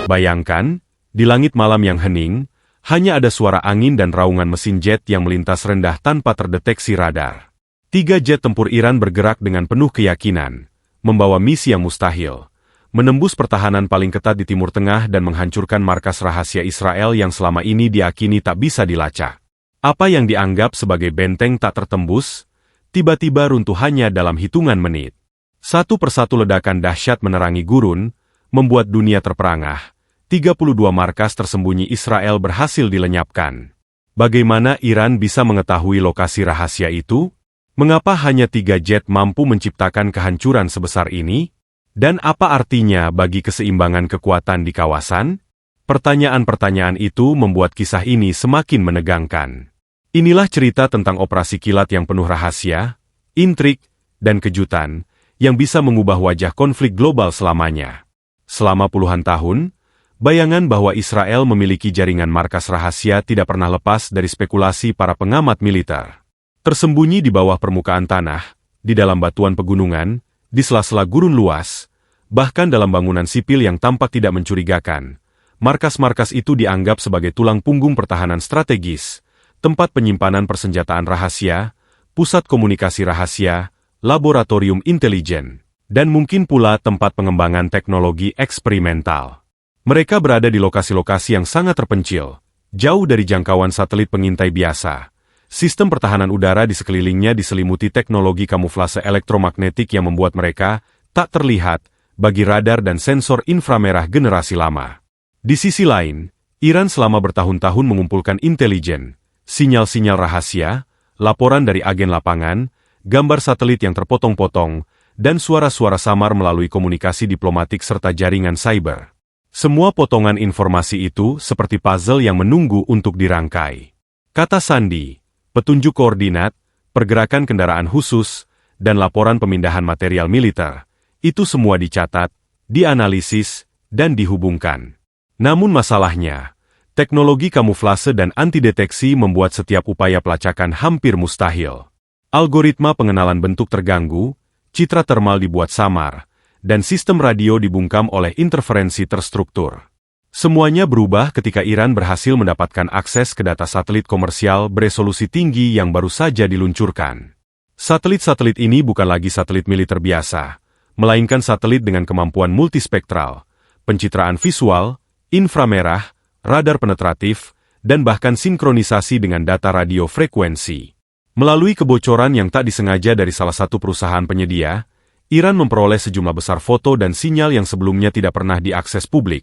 Bayangkan, di langit malam yang hening, hanya ada suara angin dan raungan mesin jet yang melintas rendah tanpa terdeteksi radar. 3 jet tempur Iran bergerak dengan penuh keyakinan, membawa misi yang mustahil, menembus pertahanan paling ketat di Timur Tengah dan menghancurkan markas rahasia Israel yang selama ini diakini tak bisa dilacak. Apa yang dianggap sebagai benteng tak tertembus, tiba-tiba runtuh hanya dalam hitungan menit. Satu persatu ledakan dahsyat menerangi gurun, membuat dunia terperangah. 32 markas tersembunyi Israel berhasil dilenyapkan. Bagaimana Iran bisa mengetahui lokasi rahasia itu? Mengapa hanya 3 jet mampu menciptakan kehancuran sebesar ini? Dan apa artinya bagi keseimbangan kekuatan di kawasan? Pertanyaan-pertanyaan itu membuat kisah ini semakin menegangkan. Inilah cerita tentang operasi kilat yang penuh rahasia, intrik, dan kejutan, yang bisa mengubah wajah konflik global selamanya. Selama puluhan tahun, bayangan bahwa Israel memiliki jaringan markas rahasia tidak pernah lepas dari spekulasi para pengamat militer. Tersembunyi di bawah permukaan tanah, di dalam batuan pegunungan, di sela-sela gurun luas, bahkan dalam bangunan sipil yang tampak tidak mencurigakan, markas-markas itu dianggap sebagai tulang punggung pertahanan strategis, tempat penyimpanan persenjataan rahasia, pusat komunikasi rahasia, laboratorium intelijen, dan mungkin pula tempat pengembangan teknologi eksperimental. Mereka berada di lokasi-lokasi yang sangat terpencil, jauh dari jangkauan satelit pengintai biasa. Sistem pertahanan udara di sekelilingnya diselimuti teknologi kamuflase elektromagnetik yang membuat mereka tak terlihat bagi radar dan sensor inframerah generasi lama. Di sisi lain, Iran selama bertahun-tahun mengumpulkan intelijen, sinyal-sinyal rahasia, laporan dari agen lapangan, gambar satelit yang terpotong-potong, dan suara-suara samar melalui komunikasi diplomatik serta jaringan cyber. Semua potongan informasi itu seperti puzzle yang menunggu untuk dirangkai. Kata sandi, petunjuk koordinat, pergerakan kendaraan khusus, dan laporan pemindahan material militer, itu semua dicatat, dianalisis, dan dihubungkan. Namun masalahnya, teknologi kamuflase dan antideteksi membuat setiap upaya pelacakan hampir mustahil. Algoritma pengenalan bentuk terganggu, citra termal dibuat samar, dan sistem radio dibungkam oleh interferensi terstruktur. Semuanya berubah ketika Iran berhasil mendapatkan akses ke data satelit komersial beresolusi tinggi yang baru saja diluncurkan. Satelit-satelit ini bukan lagi satelit militer biasa, melainkan satelit dengan kemampuan multispektral, pencitraan visual, inframerah, radar penetratif, dan bahkan sinkronisasi dengan data radio frekuensi. Melalui kebocoran yang tak disengaja dari salah satu perusahaan penyedia, Iran memperoleh sejumlah besar foto dan sinyal yang sebelumnya tidak pernah diakses publik,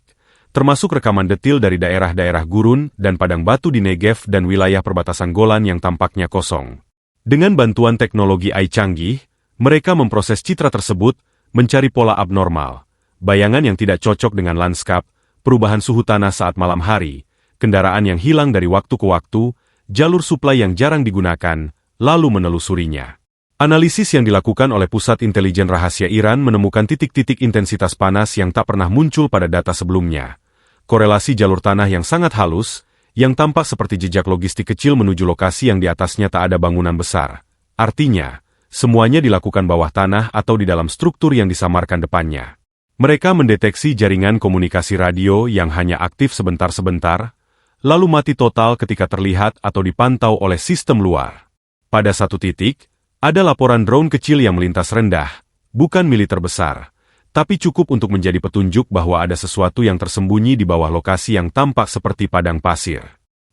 termasuk rekaman detil dari daerah-daerah gurun dan padang batu di Negev dan wilayah perbatasan Golan yang tampaknya kosong. Dengan bantuan teknologi AI canggih, mereka memproses citra tersebut, mencari pola abnormal, bayangan yang tidak cocok dengan lanskap, perubahan suhu tanah saat malam hari, kendaraan yang hilang dari waktu ke waktu, jalur suplai yang jarang digunakan, lalu menelusurinya. Analisis yang dilakukan oleh Pusat Intelijen Rahasia Iran menemukan titik-titik intensitas panas yang tak pernah muncul pada data sebelumnya. Korelasi jalur tanah yang sangat halus, yang tampak seperti jejak logistik kecil menuju lokasi yang di atasnya tak ada bangunan besar. Artinya, semuanya dilakukan bawah tanah atau di dalam struktur yang disamarkan depannya. Mereka mendeteksi jaringan komunikasi radio yang hanya aktif sebentar-sebentar, lalu mati total ketika terlihat atau dipantau oleh sistem luar. Pada satu titik, ada laporan drone kecil yang melintas rendah, bukan militer besar, tapi cukup untuk menjadi petunjuk bahwa ada sesuatu yang tersembunyi di bawah lokasi yang tampak seperti padang pasir.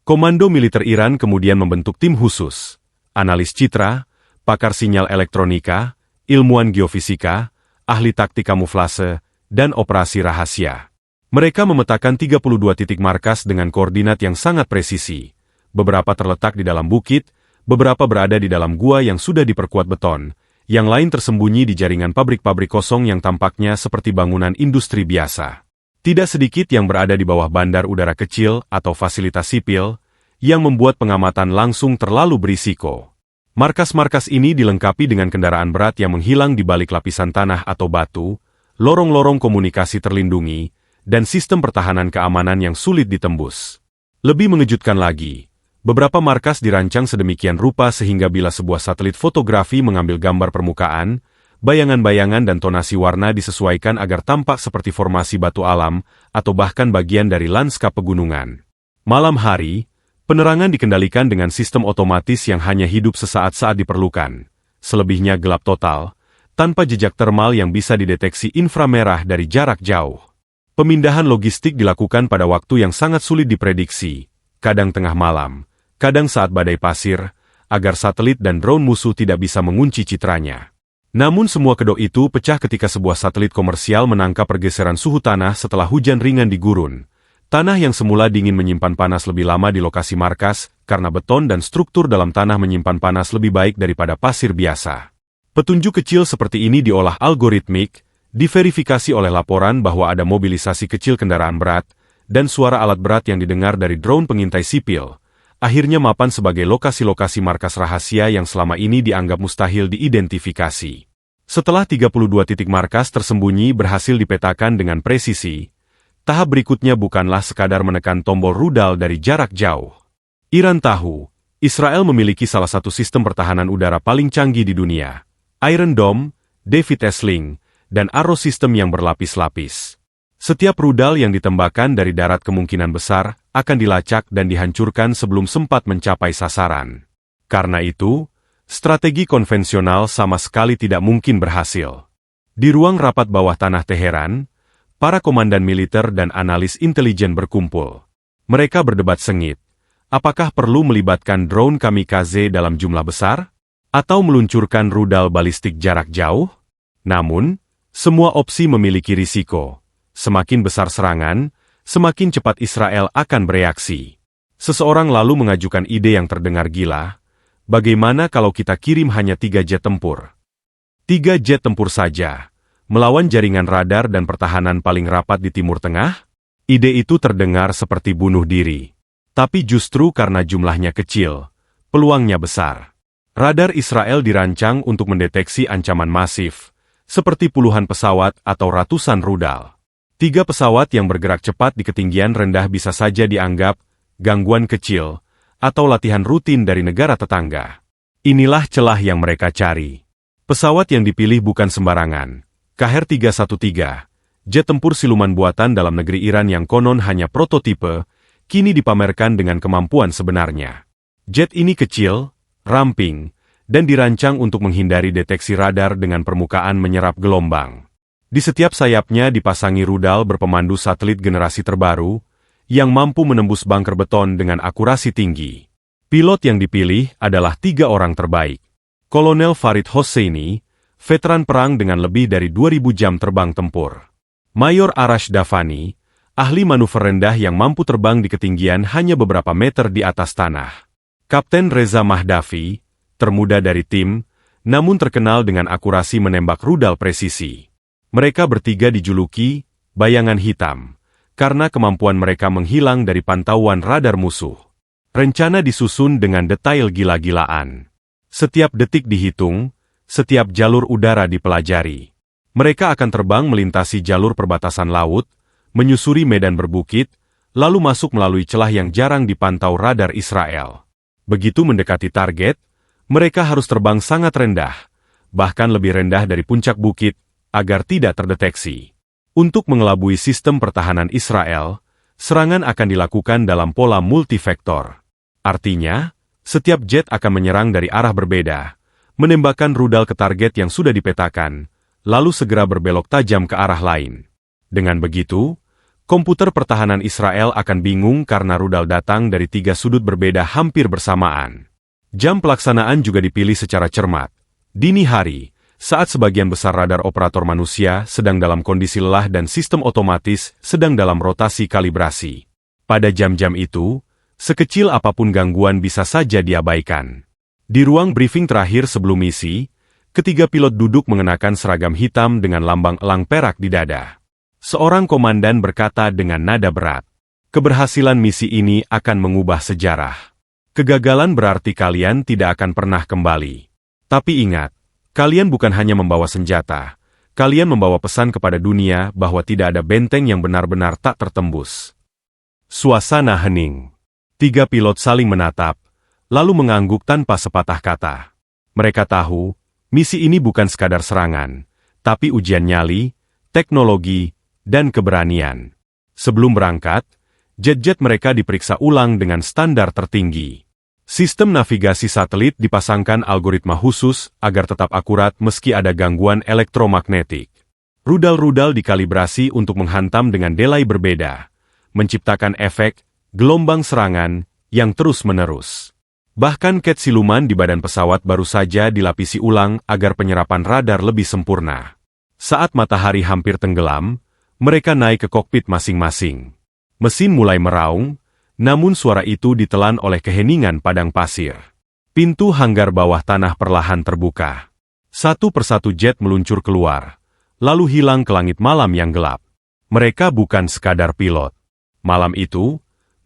Komando militer Iran kemudian membentuk tim khusus, analis citra, pakar sinyal elektronika, ilmuwan geofisika, ahli taktik kamuflase, dan operasi rahasia. Mereka memetakan 32 titik markas dengan koordinat yang sangat presisi. Beberapa terletak di dalam bukit, beberapa berada di dalam gua yang sudah diperkuat beton, yang lain tersembunyi di jaringan pabrik-pabrik kosong yang tampaknya seperti bangunan industri biasa. Tidak sedikit yang berada di bawah bandar udara kecil atau fasilitas sipil, yang membuat pengamatan langsung terlalu berisiko. Markas-markas ini dilengkapi dengan kendaraan berat yang menghilang di balik lapisan tanah atau batu, lorong-lorong komunikasi terlindungi, dan sistem pertahanan keamanan yang sulit ditembus. Lebih mengejutkan lagi, beberapa markas dirancang sedemikian rupa sehingga bila sebuah satelit fotografi mengambil gambar permukaan, bayangan-bayangan dan tonasi warna disesuaikan agar tampak seperti formasi batu alam, atau bahkan bagian dari lanskap pegunungan. Malam hari, penerangan dikendalikan dengan sistem otomatis yang hanya hidup sesaat saat diperlukan. Selebihnya gelap total, tanpa jejak termal yang bisa dideteksi inframerah dari jarak jauh. Pemindahan logistik dilakukan pada waktu yang sangat sulit diprediksi, kadang tengah malam, kadang saat badai pasir, agar satelit dan drone musuh tidak bisa mengunci citranya. Namun semua kedok itu pecah ketika sebuah satelit komersial menangkap pergeseran suhu tanah setelah hujan ringan di gurun. Tanah yang semula dingin menyimpan panas lebih lama di lokasi markas, karena beton dan struktur dalam tanah menyimpan panas lebih baik daripada pasir biasa. Petunjuk kecil seperti ini diolah algoritmik, diverifikasi oleh laporan bahwa ada mobilisasi kecil kendaraan berat, dan suara alat berat yang didengar dari drone pengintai sipil. Akhirnya mapan sebagai lokasi-lokasi markas rahasia yang selama ini dianggap mustahil diidentifikasi. Setelah 32 titik markas tersembunyi berhasil dipetakan dengan presisi, tahap berikutnya bukanlah sekadar menekan tombol rudal dari jarak jauh. Iran tahu, Israel memiliki salah satu sistem pertahanan udara paling canggih di dunia, Iron Dome, David Esling, dan Arrow System yang berlapis-lapis. Setiap rudal yang ditembakkan dari darat kemungkinan besar akan dilacak dan dihancurkan sebelum sempat mencapai sasaran. Karena itu, strategi konvensional sama sekali tidak mungkin berhasil. Di ruang rapat bawah tanah Teheran, para komandan militer dan analis intelijen berkumpul. Mereka berdebat sengit. Apakah perlu melibatkan drone kamikaze dalam jumlah besar? Atau meluncurkan rudal balistik jarak jauh? Namun, semua opsi memiliki risiko. Semakin besar serangan, semakin cepat Israel akan bereaksi. Seseorang lalu mengajukan ide yang terdengar gila. Bagaimana kalau kita kirim hanya 3 jet tempur? 3 jet tempur saja, melawan jaringan radar dan pertahanan paling rapat di Timur Tengah? Ide itu terdengar seperti bunuh diri. Tapi justru karena jumlahnya kecil, peluangnya besar. Radar Israel dirancang untuk mendeteksi ancaman masif, seperti puluhan pesawat atau ratusan rudal. 3 pesawat yang bergerak cepat di ketinggian rendah bisa saja dianggap gangguan kecil atau latihan rutin dari negara tetangga. Inilah celah yang mereka cari. Pesawat yang dipilih bukan sembarangan. KR-313, jet tempur siluman buatan dalam negeri Iran yang konon hanya prototipe, kini dipamerkan dengan kemampuan sebenarnya. Jet ini kecil, ramping, dan dirancang untuk menghindari deteksi radar dengan permukaan menyerap gelombang. Di setiap sayapnya dipasangi rudal berpemandu satelit generasi terbaru, yang mampu menembus bunker beton dengan akurasi tinggi. Pilot yang dipilih adalah 3 orang terbaik. Kolonel Farid Hosseini, veteran perang dengan lebih dari 2000 jam terbang tempur. Mayor Arash Davani, ahli manuver rendah yang mampu terbang di ketinggian hanya beberapa meter di atas tanah. Kapten Reza Mahdavi, termuda dari tim, namun terkenal dengan akurasi menembak rudal presisi. Mereka bertiga dijuluki bayangan hitam, karena kemampuan mereka menghilang dari pantauan radar musuh. Rencana disusun dengan detail gila-gilaan. Setiap detik dihitung, setiap jalur udara dipelajari. Mereka akan terbang melintasi jalur perbatasan laut, menyusuri medan berbukit, lalu masuk melalui celah yang jarang dipantau radar Israel. Begitu mendekati target, mereka harus terbang sangat rendah, bahkan lebih rendah dari puncak bukit, agar tidak terdeteksi. Untuk mengelabui sistem pertahanan Israel, serangan akan dilakukan dalam pola multivektor. Artinya, setiap jet akan menyerang dari arah berbeda, menembakkan rudal ke target yang sudah dipetakan, lalu segera berbelok tajam ke arah lain. Dengan begitu, komputer pertahanan Israel akan bingung karena rudal datang dari 3 sudut berbeda hampir bersamaan. Jam pelaksanaan juga dipilih secara cermat. Dini hari, saat sebagian besar radar operator manusia sedang dalam kondisi lelah dan sistem otomatis sedang dalam rotasi kalibrasi. Pada jam-jam itu, sekecil apapun gangguan bisa saja diabaikan. Di ruang briefing terakhir sebelum misi, ketiga pilot duduk mengenakan seragam hitam dengan lambang elang perak di dada. Seorang komandan berkata dengan nada berat, "Keberhasilan misi ini akan mengubah sejarah. Kegagalan berarti kalian tidak akan pernah kembali. Tapi ingat, kalian bukan hanya membawa senjata, kalian membawa pesan kepada dunia bahwa tidak ada benteng yang benar-benar tak tertembus." Suasana hening. 3 pilot saling menatap, lalu mengangguk tanpa sepatah kata. Mereka tahu, Misi ini bukan sekadar serangan, tapi ujian nyali, teknologi, dan keberanian. Sebelum berangkat, jet-jet mereka diperiksa ulang dengan standar tertinggi. Sistem navigasi satelit dipasangkan algoritma khusus agar tetap akurat meski ada gangguan elektromagnetik. Rudal-rudal dikalibrasi untuk menghantam dengan delay berbeda, menciptakan efek gelombang serangan yang terus-menerus. Bahkan ket siluman di badan pesawat baru saja dilapisi ulang agar penyerapan radar lebih sempurna. Saat matahari hampir tenggelam, mereka naik ke kokpit masing-masing. Mesin mulai meraung, namun suara itu ditelan oleh keheningan padang pasir. Pintu hanggar bawah tanah perlahan terbuka. Satu persatu jet meluncur keluar, lalu hilang ke langit malam yang gelap. Mereka bukan sekadar pilot. Malam itu,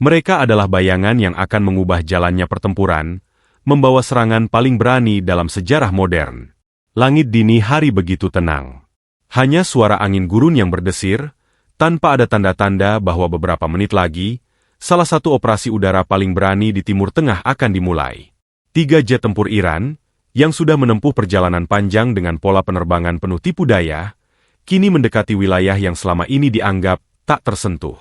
mereka adalah bayangan yang akan mengubah jalannya pertempuran, membawa serangan paling berani dalam sejarah modern. Langit dini hari begitu tenang. Hanya suara angin gurun yang berdesir, tanpa ada tanda-tanda bahwa beberapa menit lagi, salah satu operasi udara paling berani di Timur Tengah akan dimulai. 3 jet tempur Iran, yang sudah menempuh perjalanan panjang dengan pola penerbangan penuh tipu daya, kini mendekati wilayah yang selama ini dianggap tak tersentuh.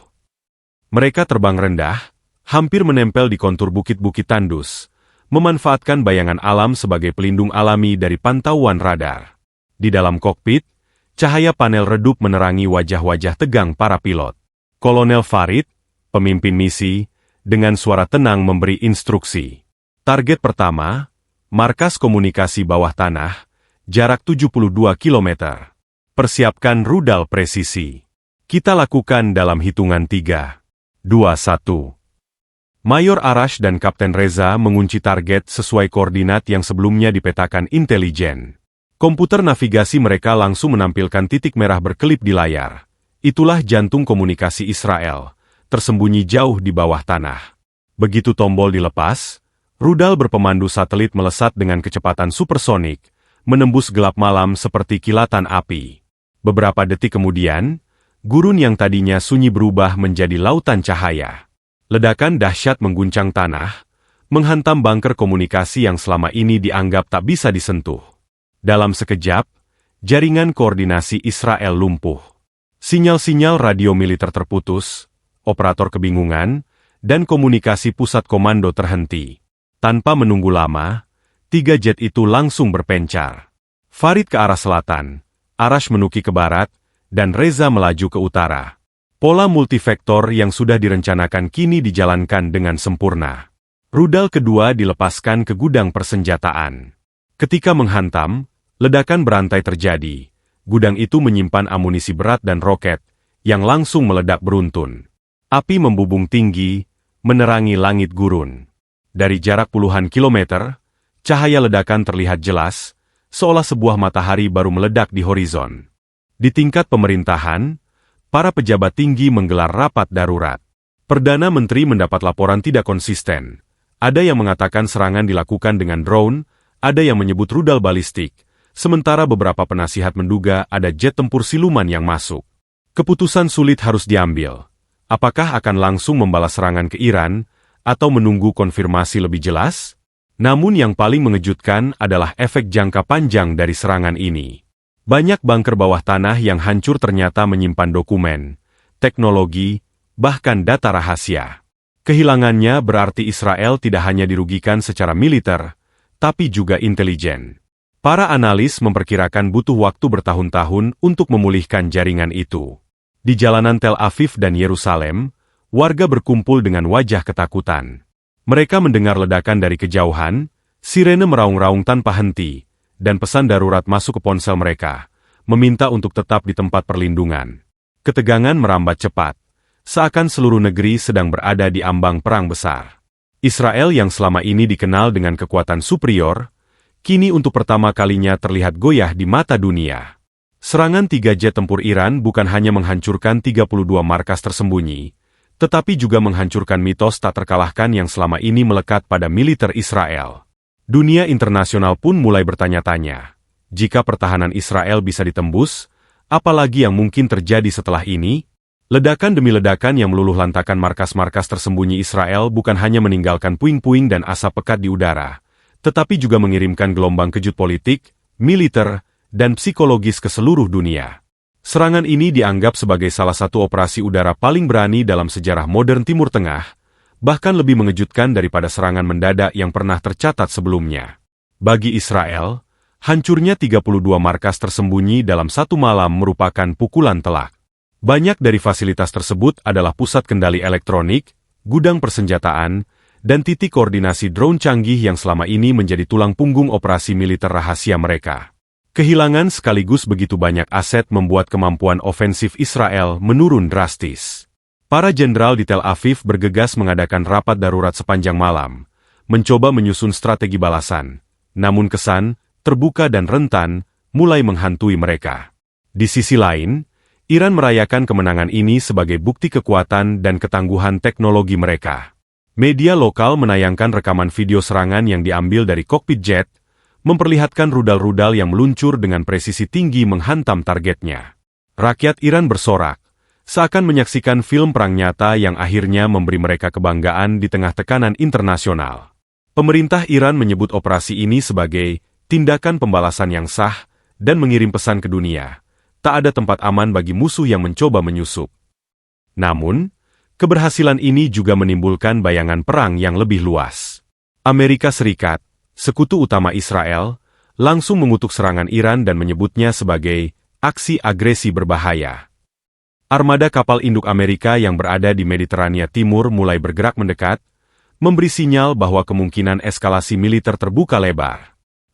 Mereka terbang rendah, hampir menempel di kontur bukit-bukit tandus, memanfaatkan bayangan alam sebagai pelindung alami dari pantauan radar. Di dalam kokpit, cahaya panel redup menerangi wajah-wajah tegang para pilot. Kolonel Farid, pemimpin misi, dengan suara tenang memberi instruksi. Target pertama, markas komunikasi bawah tanah, jarak 72 km. Persiapkan rudal presisi. Kita lakukan dalam hitungan 3, 2, 1. Mayor Arash dan Kapten Reza mengunci target sesuai koordinat yang sebelumnya dipetakan intelijen. Komputer navigasi mereka langsung menampilkan titik merah berkelip di layar. Itulah jantung komunikasi Israel, tersembunyi jauh di bawah tanah. Begitu tombol dilepas, rudal berpemandu satelit melesat dengan kecepatan supersonik, menembus gelap malam seperti kilatan api. Beberapa detik kemudian, gurun yang tadinya sunyi berubah menjadi lautan cahaya. Ledakan dahsyat mengguncang tanah, menghantam bunker komunikasi yang selama ini dianggap tak bisa disentuh. Dalam sekejap, jaringan koordinasi Israel lumpuh. Sinyal-sinyal radio militer terputus, operator kebingungan, dan komunikasi pusat komando terhenti. Tanpa menunggu lama, 3 jet itu langsung berpencar. Farid ke arah selatan, Arash menuki ke barat, dan Reza melaju ke utara. Pola multivektor yang sudah direncanakan kini dijalankan dengan sempurna. Rudal kedua dilepaskan ke gudang persenjataan. Ketika menghantam, ledakan berantai terjadi. Gudang itu menyimpan amunisi berat dan roket, yang langsung meledak beruntun. Api membubung tinggi, menerangi langit gurun. Dari jarak puluhan kilometer, cahaya ledakan terlihat jelas, seolah sebuah matahari baru meledak di horizon. Di tingkat pemerintahan, para pejabat tinggi menggelar rapat darurat. Perdana Menteri mendapat laporan tidak konsisten. Ada yang mengatakan serangan dilakukan dengan drone, ada yang menyebut rudal balistik, sementara beberapa penasihat menduga ada jet tempur siluman yang masuk. Keputusan sulit harus diambil. Apakah akan langsung membalas serangan ke Iran, atau menunggu konfirmasi lebih jelas? Namun yang paling mengejutkan adalah efek jangka panjang dari serangan ini. Banyak bunker bawah tanah yang hancur ternyata menyimpan dokumen, teknologi, bahkan data rahasia. Kehilangannya berarti Israel tidak hanya dirugikan secara militer, tapi juga intelijen. Para analis memperkirakan butuh waktu bertahun-tahun untuk memulihkan jaringan itu. Di jalanan Tel Aviv dan Yerusalem, warga berkumpul dengan wajah ketakutan. Mereka mendengar ledakan dari kejauhan, sirene meraung-raung tanpa henti, dan pesan darurat masuk ke ponsel mereka, meminta untuk tetap di tempat perlindungan. Ketegangan merambat cepat, seakan seluruh negeri sedang berada di ambang perang besar. Israel yang selama ini dikenal dengan kekuatan superior, kini untuk pertama kalinya terlihat goyah di mata dunia. Serangan 3 jet tempur Iran bukan hanya menghancurkan 32 markas tersembunyi, tetapi juga menghancurkan mitos tak terkalahkan yang selama ini melekat pada militer Israel. Dunia internasional pun mulai bertanya-tanya, jika pertahanan Israel bisa ditembus, apalagi yang mungkin terjadi setelah ini? Ledakan demi ledakan yang meluluh lantakan markas-markas tersembunyi Israel bukan hanya meninggalkan puing-puing dan asap pekat di udara, tetapi juga mengirimkan gelombang kejut politik, militer, dan psikologis ke seluruh dunia. Serangan ini dianggap sebagai salah satu operasi udara paling berani dalam sejarah modern Timur Tengah, bahkan lebih mengejutkan daripada serangan mendadak yang pernah tercatat sebelumnya. Bagi Israel, hancurnya 32 markas tersembunyi dalam satu malam merupakan pukulan telak. Banyak dari fasilitas tersebut adalah pusat kendali elektronik, gudang persenjataan, dan titik koordinasi drone canggih yang selama ini menjadi tulang punggung operasi militer rahasia mereka. Kehilangan sekaligus begitu banyak aset membuat kemampuan ofensif Israel menurun drastis. Para jenderal di Tel Aviv bergegas mengadakan rapat darurat sepanjang malam, mencoba menyusun strategi balasan, namun kesan, terbuka dan rentan, mulai menghantui mereka. Di sisi lain, Iran merayakan kemenangan ini sebagai bukti kekuatan dan ketangguhan teknologi mereka. Media lokal menayangkan rekaman video serangan yang diambil dari kokpit jet, memperlihatkan rudal-rudal yang meluncur dengan presisi tinggi menghantam targetnya. Rakyat Iran bersorak, seakan menyaksikan film perang nyata yang akhirnya memberi mereka kebanggaan di tengah tekanan internasional. Pemerintah Iran menyebut operasi ini sebagai tindakan pembalasan yang sah dan mengirim pesan ke dunia. Tak ada tempat aman bagi musuh yang mencoba menyusup. Namun, keberhasilan ini juga menimbulkan bayangan perang yang lebih luas. Amerika Serikat, sekutu utama Israel, langsung mengutuk serangan Iran dan menyebutnya sebagai aksi agresi berbahaya. Armada kapal induk Amerika yang berada di Mediterania Timur mulai bergerak mendekat, memberi sinyal bahwa kemungkinan eskalasi militer terbuka lebar.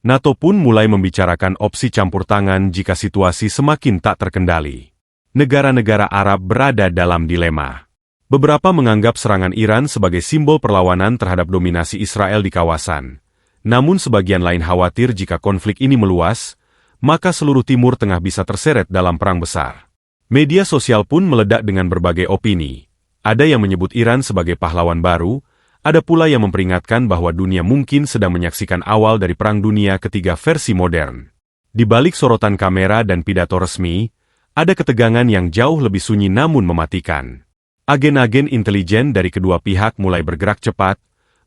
NATO pun mulai membicarakan opsi campur tangan jika situasi semakin tak terkendali. Negara-negara Arab berada dalam dilema. Beberapa menganggap serangan Iran sebagai simbol perlawanan terhadap dominasi Israel di kawasan. Namun sebagian lain khawatir jika konflik ini meluas, maka seluruh Timur Tengah bisa terseret dalam perang besar. Media sosial pun meledak dengan berbagai opini. Ada yang menyebut Iran sebagai pahlawan baru, ada pula yang memperingatkan bahwa dunia mungkin sedang menyaksikan awal dari Perang Dunia Ketiga versi modern. Di balik sorotan kamera dan pidato resmi, ada ketegangan yang jauh lebih sunyi namun mematikan. Agen-agen intelijen dari kedua pihak mulai bergerak cepat,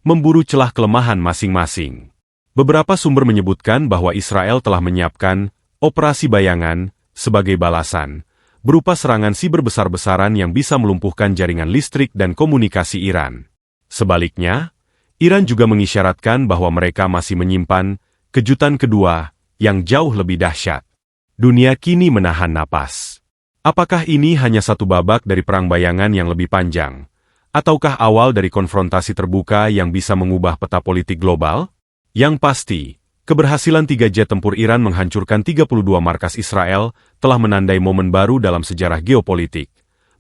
memburu celah kelemahan masing-masing. Beberapa sumber menyebutkan bahwa Israel telah menyiapkan operasi bayangan sebagai balasan, berupa serangan siber besar-besaran yang bisa melumpuhkan jaringan listrik dan komunikasi Iran. Sebaliknya, Iran juga mengisyaratkan bahwa mereka masih menyimpan kejutan kedua yang jauh lebih dahsyat. Dunia kini menahan napas. Apakah ini hanya satu babak dari perang bayangan yang lebih panjang? Ataukah awal dari konfrontasi terbuka yang bisa mengubah peta politik global? Yang pasti, keberhasilan 3 jet tempur Iran menghancurkan 32 markas Israel telah menandai momen baru dalam sejarah geopolitik.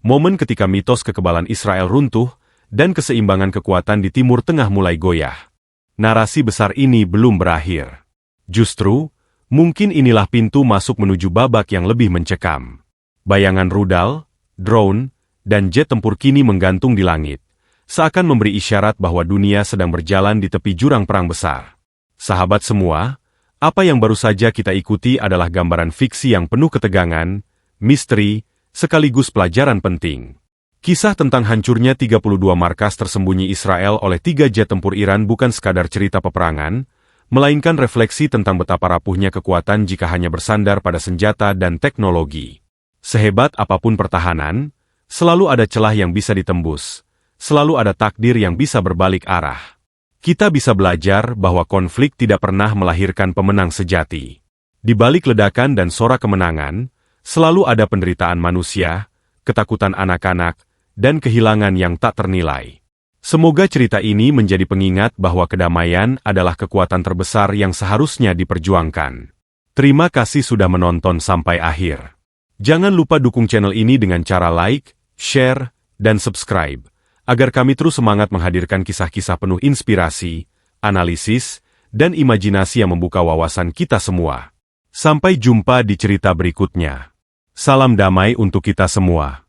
Momen ketika mitos kekebalan Israel runtuh dan keseimbangan kekuatan di Timur Tengah mulai goyah. Narasi besar ini belum berakhir. Justru, mungkin inilah pintu masuk menuju babak yang lebih mencekam. Bayangan rudal, drone, dan jet tempur kini menggantung di langit, seakan memberi isyarat bahwa dunia sedang berjalan di tepi jurang perang besar. Sahabat semua, apa yang baru saja kita ikuti adalah gambaran fiksi yang penuh ketegangan, misteri, sekaligus pelajaran penting. Kisah tentang hancurnya 32 markas tersembunyi Israel oleh 3 jet tempur Iran bukan sekadar cerita peperangan, melainkan refleksi tentang betapa rapuhnya kekuatan jika hanya bersandar pada senjata dan teknologi. Sehebat apapun pertahanan, selalu ada celah yang bisa ditembus, selalu ada takdir yang bisa berbalik arah. Kita bisa belajar bahwa konflik tidak pernah melahirkan pemenang sejati. Di balik ledakan dan sorak kemenangan, selalu ada penderitaan manusia, ketakutan anak-anak, dan kehilangan yang tak ternilai. Semoga cerita ini menjadi pengingat bahwa kedamaian adalah kekuatan terbesar yang seharusnya diperjuangkan. Terima kasih sudah menonton sampai akhir. Jangan lupa dukung channel ini dengan cara like, share, dan subscribe, agar kami terus semangat menghadirkan kisah-kisah penuh inspirasi, analisis, dan imajinasi yang membuka wawasan kita semua. Sampai jumpa di cerita berikutnya. Salam damai untuk kita semua.